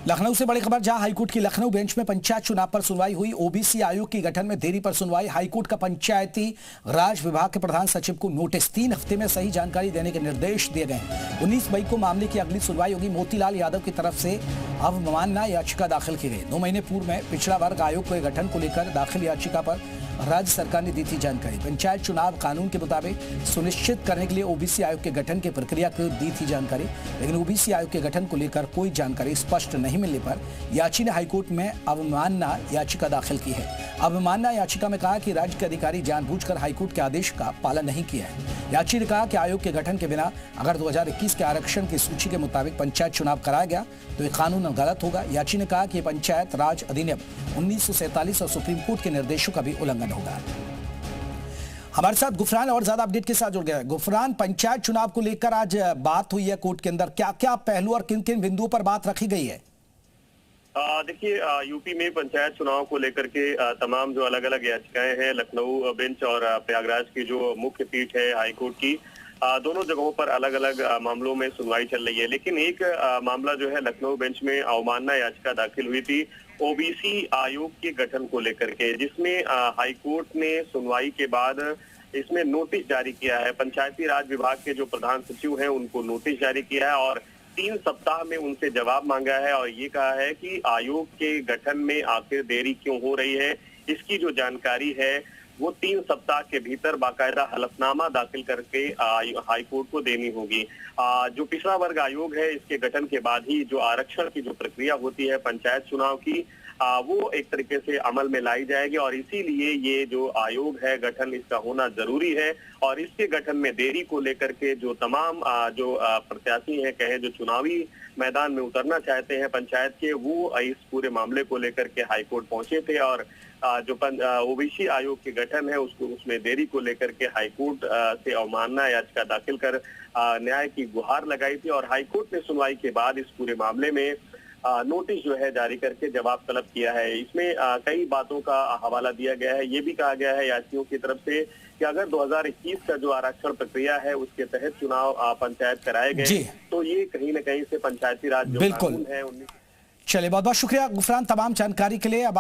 लखनऊ से बड़ी खबर, जहां हाईकोर्ट की लखनऊ बेंच में पंचायत चुनाव पर सुनवाई हुई। ओबीसी आयोग के गठन में देरी पर सुनवाई। हाईकोर्ट का पंचायती राज विभाग के प्रधान सचिव को नोटिस, 3 हफ्ते में सही जानकारी देने के निर्देश दिए गए। 19 मई को मामले की अगली सुनवाई होगी। मोतीलाल यादव की तरफ से अवमानना याचिका दाखिल की गई। 2 महीने पूर्व में पिछड़ा वर्ग आयोग के गठन को लेकर दाखिल याचिका पर राज्य सरकार ने दी थी जानकारी। पंचायत चुनाव कानून के मुताबिक सुनिश्चित करने के लिए ओबीसी आयोग के गठन की प्रक्रिया को दी थी जानकारी, लेकिन ओबीसी आयोग के गठन को लेकर कोई जानकारी स्पष्ट नहीं मिलने पर याची ने हाईकोर्ट में अवमानना याचिका दाखिल की है। अवमानना याचिका में कहा कि राज्य के अधिकारी जानबूझकर हाईकोर्ट के आदेश का पालन नहीं किया है। याची ने कहा कि आयोग के गठन के बिना अगर 2021 के आरक्षण की सूची के मुताबिक पंचायत चुनाव कराया गया तो ये कानून गलत होगा। याची ने कहा कि पंचायत राज अधिनियम 1947 और सुप्रीम कोर्ट के निर्देशों का भी उल्लंघन होगा। हमारे साथ गुफरान और ज्यादा अपडेट के साथ जुड़ गया। गुफरान, पंचायत चुनाव को लेकर आज बात हुई है कोर्ट के अंदर, क्या क्या पहलू और किन किन बिंदुओं पर बात रखी गई है? देखिए, यूपी में पंचायत चुनाव को लेकर के तमाम जो अलग अलग याचिकाएं हैं, लखनऊ बेंच और प्रयागराज की जो मुख्य पीठ है हाईकोर्ट की, दोनों जगहों पर अलग अलग मामलों में सुनवाई चल रही है। लेकिन एक मामला जो है लखनऊ बेंच में अवमानना याचिका दाखिल हुई थी ओबीसी आयोग के गठन को लेकर के, जिसमें हाईकोर्ट ने सुनवाई के बाद इसमें नोटिस जारी किया है। पंचायती राज विभाग के जो प्रधान सचिव हैं उनको नोटिस जारी किया है और 3 सप्ताह में उनसे जवाब मांगा है और ये कहा है कि आयोग के गठन में आखिर देरी क्यों हो रही है, इसकी जो जानकारी है वो 3 सप्ताह के भीतर बाकायदा हलफनामा दाखिल करके हाईकोर्ट को देनी होगी। जो पिछड़ा वर्ग आयोग है, इसके गठन के बाद ही जो आरक्षण की जो प्रक्रिया होती है पंचायत चुनाव की, वो एक तरीके से अमल में लाई जाएगी और इसीलिए ये जो आयोग है गठन इसका होना जरूरी है। और इसके गठन में देरी को लेकर के जो तमाम जो प्रत्याशी हैं, कहें जो चुनावी मैदान में उतरना चाहते हैं पंचायत के, वो इस पूरे मामले को लेकर के हाईकोर्ट पहुंचे थे और जो ओबीसी आयोग के गठन है उसमें देरी को लेकर के हाईकोर्ट से अवमानना याचिका दाखिल कर न्याय की गुहार लगाई थी और हाईकोर्ट ने सुनवाई के बाद इस पूरे मामले में नोटिस जो है जारी करके जवाब तलब किया है। इसमें कई बातों का हवाला दिया गया है। ये भी कहा गया है याचियों की तरफ से कि अगर 2021 का जो आरक्षण प्रक्रिया है उसके तहत चुनाव पंचायत कराए गए तो ये कहीं न कहीं से पंचायती राज जो कानून है। चलिए, बहुत बहुत शुक्रिया गुफरान तमाम जानकारी के लिए। अब